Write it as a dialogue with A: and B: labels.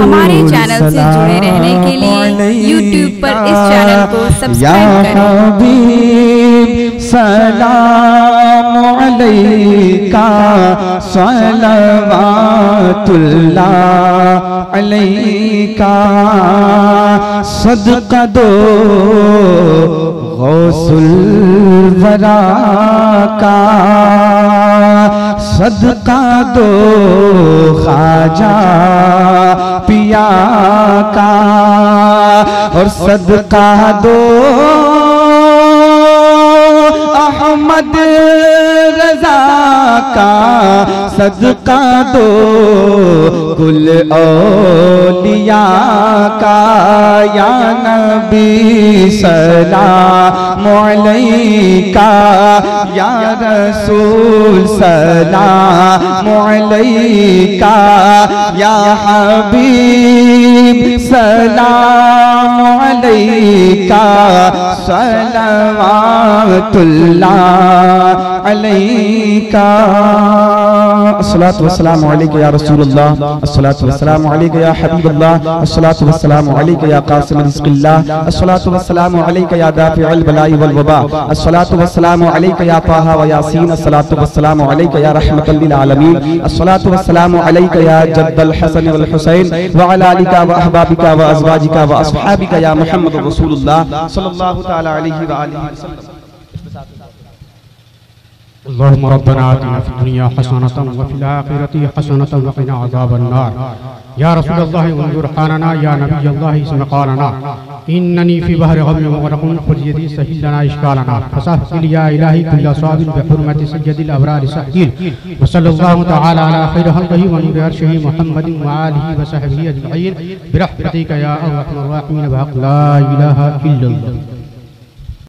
A: हमारे चैनल से जुड़े रहने के लिए YouTube पर इस चैनल को सब्सक्राइब करें।
B: सलाम अलैका सलवातुल्लाह अलैका सदका दो गौसुल वरा का सदका दो ख्वाजा पिया का और सदका दो अहमद रजा का सदका दो कुल औलिया का या नबी सलाम अलैका या रसूल सलाम अलैका या हबीब सलाम अलैका सलवातुल्लाह अलैका। अस्सलातु वस्सलामु अलैका या रसूलुल्लाह, अस्सलातु वस्सलामु अलैका या हबीबल्लाह, अस्सलातु वस्सलामु अलैका या कासिम रिज़्क़िल्लाह, अस्सलातु वस्सलामु अलैका या दाफ़िअल बलाई वल वबा, अस्सलातु वस्सलामु अलैका या ताहा व यासीन, अस्सलातु वस्सलामु अलैका या रहमतल लिल आलमीन, अस्सलातु वस्सलामु अलैका या जद्दल हसन वल हुसैन व अला आलिका व अहबाबिका व अज़वाजिका व अस्हाबिका या मुहम्मद रसूलुल्लाह सल्लल्लाहु तआला अलैहि व आलिहि वसल्लम।
C: अल्लाहुम्मा रब्बना आतिना फिद दुनिया हसनतन व फिल आखिरति हसनतन व क़िना अज़ाबन नार। या रसूलल्लाह वंजुर हालना या नबियल्लाह इस्म क़ालना इन्ननी फी बहर गम मुग़रक़ुन फ़ुरयदी सहिल लना इश्कालना फसहल या इलाही कुल्ल साबिन बिहुरमति सय्यदिल अबरार सहील व सल्लल्लाहु तआला अला खैरि खल्क़िही व नूरि अर्शिही मुहम्मदिन व आलिही व सहबिही अजमईन बिरहमतिका या अरहमर राहिमीन व ला इलाहा इल्लल्लाह।